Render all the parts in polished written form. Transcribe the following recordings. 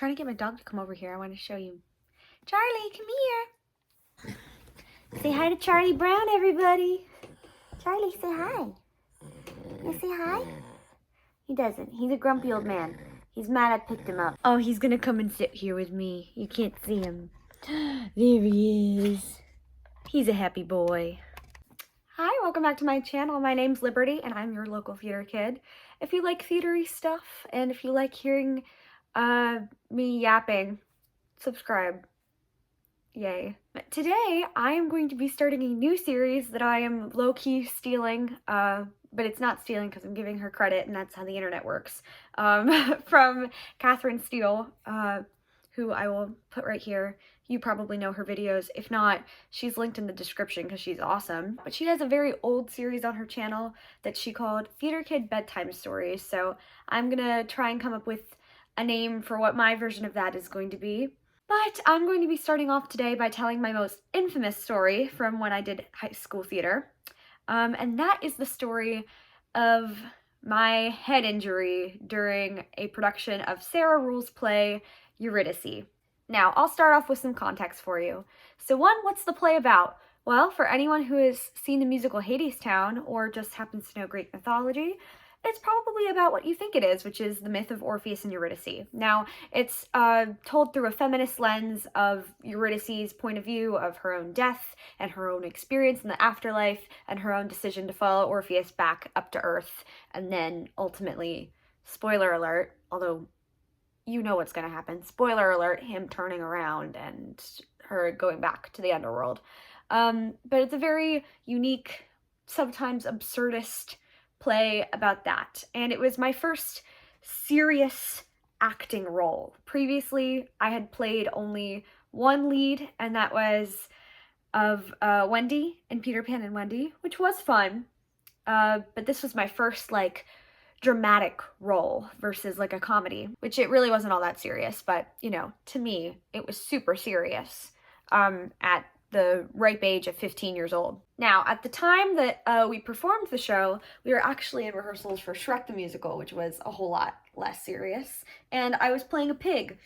trying to get my dog to come over here. I want to show you. Charlie, come here. Say hi to Charlie Brown, everybody. Charlie, say hi. You say hi? He doesn't. He's a grumpy old man. He's mad I picked him up. Oh, he's gonna come and sit here with me. You can't see him. There he is. He's a happy boy. Hi, welcome back to my channel. My name's Liberty, and I'm your local theater kid. If you like theatery stuff, and if you like hearing me yapping, subscribe. Yay. Today, I am going to be starting a new series that I am low-key stealing, but it's not stealing because I'm giving her credit, and that's how the internet works, from Catherine Steele, who I will put right here. You probably know her videos. If not, she's linked in the description because she's awesome. But she has a very old series on her channel that she called Theater Kid Bedtime Stories, so I'm gonna try and come up with a name for what my version of that is going to be. But I'm going to be starting off today by telling my most infamous story from when I did high school theater. And that is the story of my head injury during a production of Sarah Ruhl's play, Eurydice. Now, I'll start off with some context for you. So one, what's the play about? Well, for anyone who has seen the musical Hadestown or just happens to know Greek mythology, it's probably about what you think it is, which is the myth of Orpheus and Eurydice. Now, it's told through a feminist lens of Eurydice's point of view of her own death and her own experience in the afterlife and her own decision to follow Orpheus back up to Earth and then ultimately, spoiler alert, although you know what's going to happen, spoiler alert, him turning around and her going back to the underworld. But it's a very unique, sometimes absurdist play about that, and it was my first serious acting role. Previously, I had played only one lead, and that was of Wendy in Peter Pan and Wendy, which was fun, but this was my first, like, dramatic role versus, like, a comedy, which it really wasn't all that serious, but, you know, to me, it was super serious at the ripe age of 15 years old. Now, at the time that we performed the show, we were actually in rehearsals for Shrek the Musical, which was a whole lot less serious, and I was playing a pig,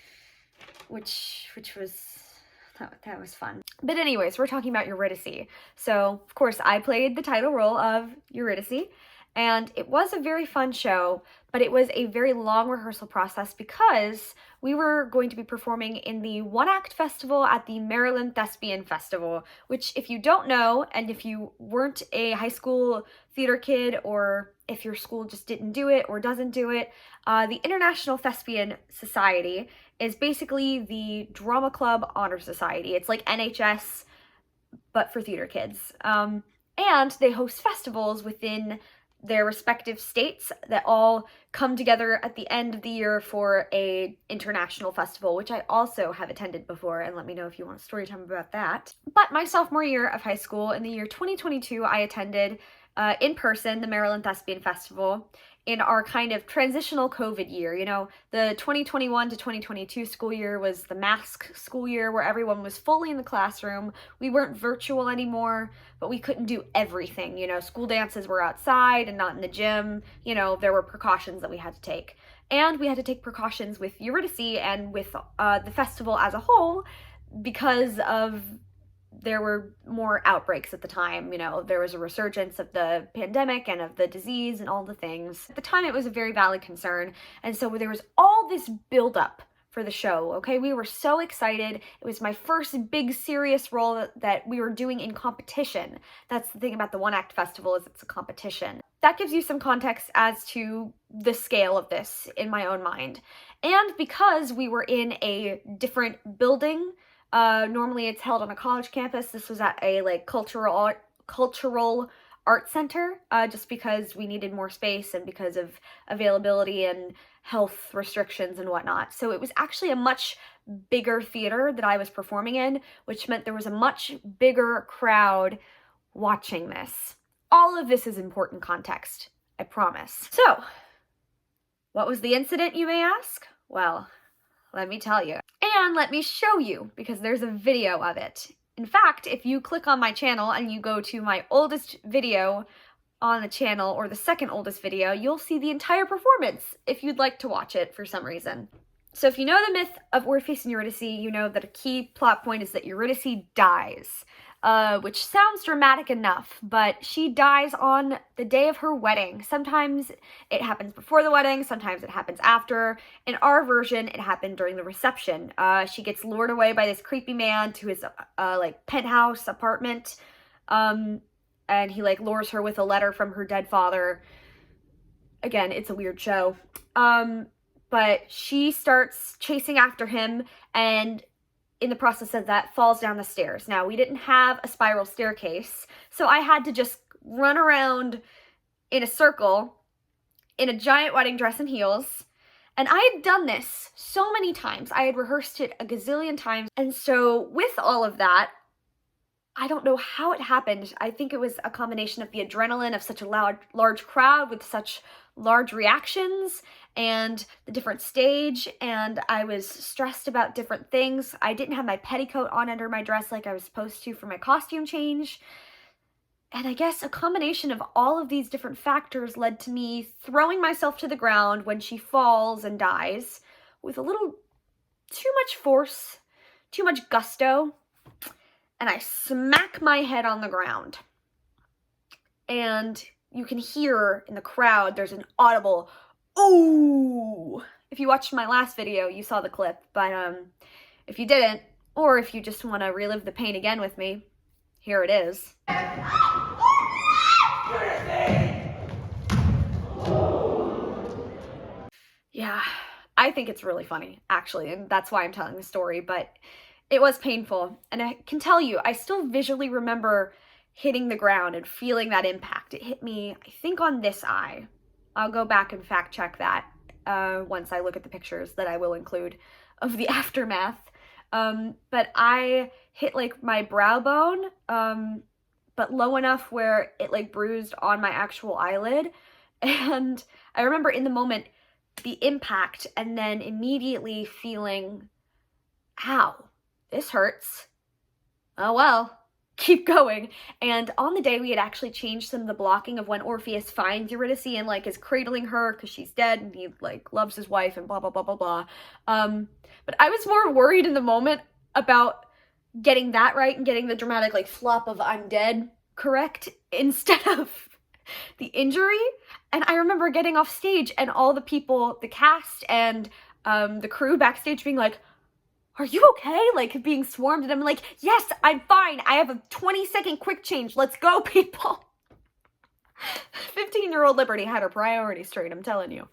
which was, that was fun. But anyways, we're talking about Eurydice. So, of course, I played the title role of Eurydice, and it was a very fun show, but it was a very long rehearsal process because we were going to be performing in the one-act festival at the Maryland Thespian Festival, which, if you don't know, and if you weren't a high school theater kid, or if your school just didn't do it or doesn't do it, the International Thespian Society is basically the drama club honor society. It's like NHS, but for theater kids. And they host festivals within their respective states that all come together at the end of the year for a international festival, which I also have attended before, and let me know if you want a story time about that. But my sophomore year of high school, in the year 2022, I attended in person the Maryland Thespian Festival in our kind of transitional COVID year. You know, the 2021 to 2022 school year was the mask school year where everyone was fully in the classroom. We weren't virtual anymore, but we couldn't do everything. You know, school dances were outside and not in the gym. You know, there were precautions that we had to take. And we had to take precautions with Eurydice and with the festival as a whole because of there were more outbreaks at the time. You know, there was a resurgence of the pandemic and of the disease and all the things. At the time, it was a very valid concern, and so there was all this buildup for the show, okay? We were so excited. It was my first big serious role that we were doing in competition. That's the thing about the one-act festival, is it's a competition. That gives you some context as to the scale of this in my own mind. And because we were in a different building, normally it's held on a college campus. This was at a like cultural art center, just because we needed more space and because of availability and health restrictions and whatnot. So it was actually a much bigger theater that I was performing in, which meant there was a much bigger crowd watching this. All of this is important context, I promise. So, what was the incident, you may ask? Well, let me tell you. And let me show you, because there's a video of it. In fact, if you click on my channel and you go to my oldest video on the channel, or the second oldest video, you'll see the entire performance if you'd like to watch it for some reason. So if you know the myth of Orpheus and Eurydice, you know that a key plot point is that Eurydice dies, which sounds dramatic enough, but she dies on the day of her wedding. Sometimes it happens before the wedding, sometimes it happens after. In our version, it happened during the reception. She gets lured away by this creepy man to his like penthouse apartment, and he like lures her with a letter from her dead father. Again, it's a weird show. But she starts chasing after him, and in the process of that, falls down the stairs. Now, we didn't have a spiral staircase, so I had to just run around in a circle in a giant wedding dress and heels. And I had done this so many times. I had rehearsed it a gazillion times. And so with all of that, I don't know how it happened. I think it was a combination of the adrenaline of such a large crowd with such large reactions and the different stage, and I was stressed about different things. I didn't have my petticoat on under my dress like I was supposed to for my costume change. And I guess a combination of all of these different factors led to me throwing myself to the ground when she falls and dies with a little too much force, too much gusto, and I smack my head on the ground. And you can hear in the crowd, there's an audible, ooh. If you watched my last video, you saw the clip, but if you didn't, or if you just want to relive the pain again with me, here it is. Yeah, I think it's really funny, actually, and that's why I'm telling the story, but it was painful, and I can tell you, I still visually remember hitting the ground and feeling that impact. It hit me, I think, on this eye. I'll go back and fact check that once I look at the pictures that I will include of the aftermath. But I hit like my brow bone, but low enough where it like bruised on my actual eyelid. And I remember in the moment the impact and then immediately feeling, ow, this hurts. Oh well. Keep going. And on the day we had actually changed some of the blocking of when Orpheus finds Eurydice and like is cradling her because she's dead and he like loves his wife and blah blah blah blah blah. But I was more worried in the moment about getting that right and getting the dramatic like flop of I'm dead correct instead of the injury. And I remember getting off stage and all the people, the cast and the crew backstage being like, are you okay? Like, being swarmed, and I'm like, yes, I'm fine. I have a 20-second quick change. Let's go, people. 15-year-old Liberty had her priorities straight, I'm telling you.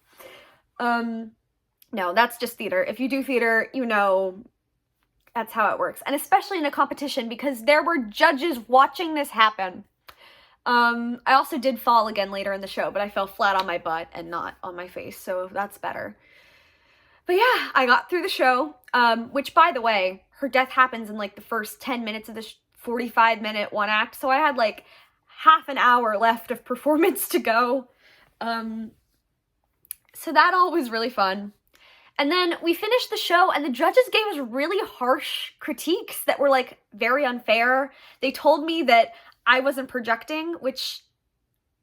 No, that's just theater. If you do theater, you know that's how it works. And especially in a competition, because there were judges watching this happen. I also did fall again later in the show, but I fell flat on my butt and not on my face, so that's better. But yeah, I got through the show, which, by the way, her death happens in, like, the first 10 minutes of the 45-minute one act, so I had, like, half an hour left of performance to go. So that all was really fun. And then we finished the show, and the judges gave us really harsh critiques that were, like, very unfair. They told me that I wasn't projecting, which,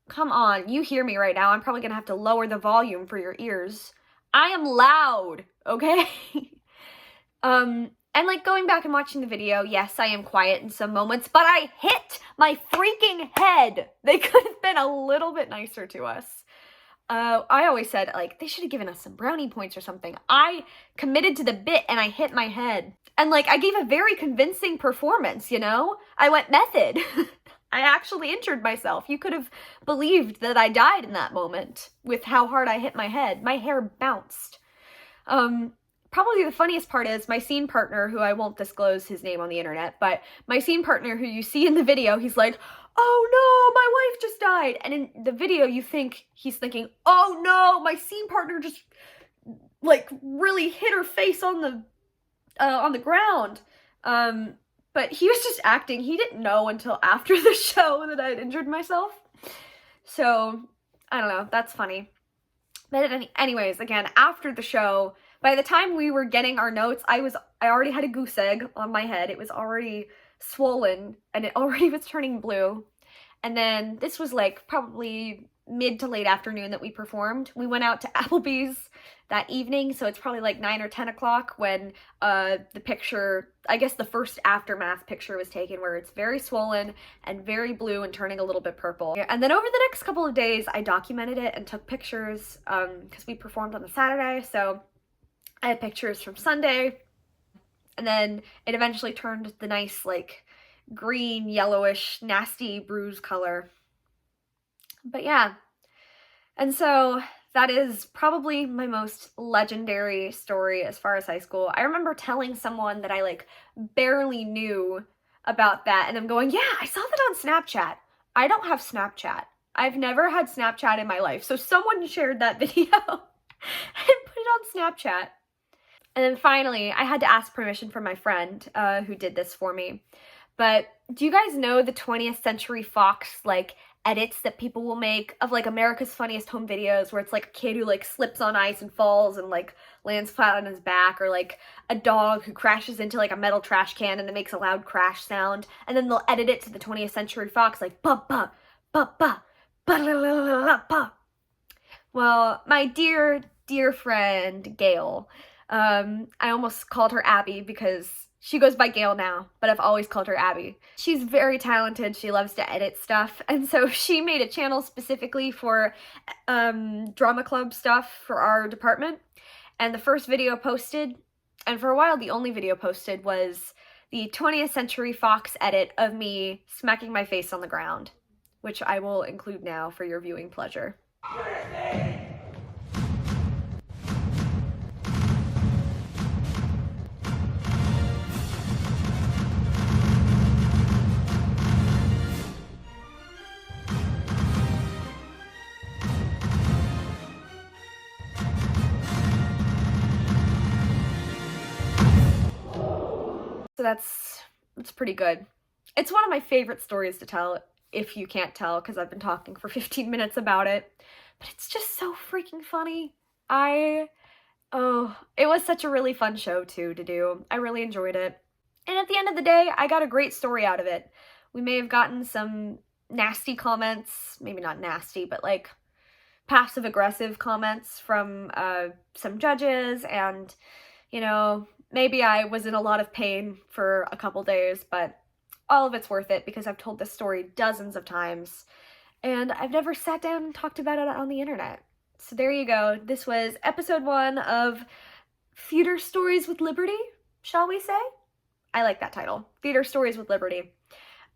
come on, you hear me right now. I'm probably gonna have to lower the volume for your ears. I am loud, okay? And like going back and watching the video, yes, I am quiet in some moments, but I hit my freaking head. They could have been a little bit nicer to us. I always said, like, they should have given us some brownie points or something. I committed to the bit and I hit my head. And like, I gave a very convincing performance, you know? I went method. I actually injured myself. You could have believed that I died in that moment with how hard I hit my head. My hair bounced. Probably the funniest part is my scene partner, who I won't disclose his name on the internet, but my scene partner who you see in the video, he's like, oh no, my wife just died. And in the video, you think he's thinking, oh no, my scene partner just like really hit her face on the ground. But he was just acting. He didn't know until after the show that I had injured myself. So, I don't know. That's funny. But anyways, again, after the show, by the time we were getting our notes, I already had a goose egg on my head. It was already swollen, and it already was turning blue. And then this was like probably mid to late afternoon that we performed. We went out to Applebee's that evening, so it's probably like 9 or 10 o'clock when the picture, I guess the first aftermath picture was taken, where it's very swollen and very blue and turning a little bit purple. And then over the next couple of days, I documented it and took pictures because we performed on the Saturday, so I had pictures from Sunday, and then it eventually turned the nice, like, green, yellowish, nasty bruise color. But yeah, and so that is probably my most legendary story as far as high school. I remember telling someone that I, like, barely knew about that, and them going, yeah, I saw that on Snapchat. I don't have Snapchat. I've never had Snapchat in my life, so someone shared that video and put it on Snapchat. And then finally, I had to ask permission from my friend who did this for me. But do you guys know the 20th Century Fox, like, edits that people will make of, like, America's Funniest Home Videos, where it's, like, a kid who, like, slips on ice and falls and, like, lands flat on his back, or, like, a dog who crashes into, like, a metal trash can and it makes a loud crash sound, and then they'll edit it to the 20th Century Fox, like, ba-ba, ba-ba, ba-la-la-la-la-ba. Well, my dear, dear friend, Gail, I almost called her Abby because she goes by Gail now, but I've always called her Abby. She's very talented. She loves to edit stuff, and so she made a channel specifically for drama club stuff for our department. And the first video posted, and for a while the only video posted, was the 20th Century Fox edit of me smacking my face on the ground, which I will include now for your viewing pleasure. So that's pretty good. It's one of my favorite stories to tell, if you can't tell, because I've been talking for 15 minutes about it. But it's just so freaking funny. It was such a really fun show, too, to do. I really enjoyed it. And at the end of the day, I got a great story out of it. We may have gotten some nasty comments, maybe not nasty, but, like, passive-aggressive comments from some judges, and, you know, maybe I was in a lot of pain for a couple days, but all of it's worth it because I've told this story dozens of times, and I've never sat down and talked about it on the internet. So there you go. This was episode 1 of Theater Stories with Liberty, shall we say? I like that title. Theater Stories with Liberty.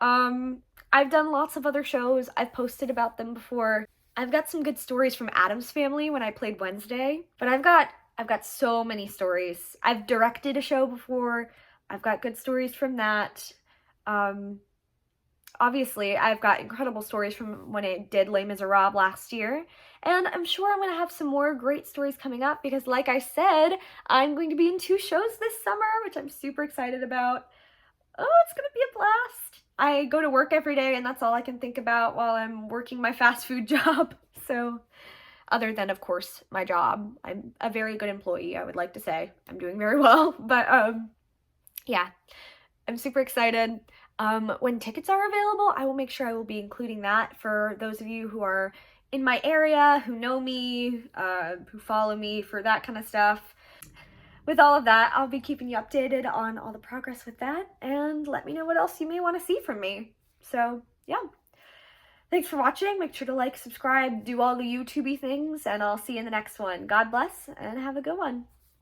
I've done lots of other shows. I've posted about them before. I've got some good stories from Addams Family when I played Wednesday, but I've got so many stories. I've directed a show before. I've got good stories from that. Obviously, I've got incredible stories from when I did Les Miserables last year. And I'm sure I'm going to have some more great stories coming up because, like I said, I'm going to be in 2 shows this summer, which I'm super excited about. Oh, it's going to be a blast. I go to work every day, and that's all I can think about while I'm working my fast food job. So, other than, of course, my job, I'm a very good employee, I would like to say. I'm doing very well, but, yeah, I'm super excited. When tickets are available, I will make sure I will be including that for those of you who are in my area, who know me, who follow me for that kind of stuff. With all of that, I'll be keeping you updated on all the progress with that, and let me know what else you may want to see from me. So, yeah. Thanks for watching. Make sure to like, subscribe, do all the YouTube-y things, and I'll see you in the next one. God bless, and have a good one.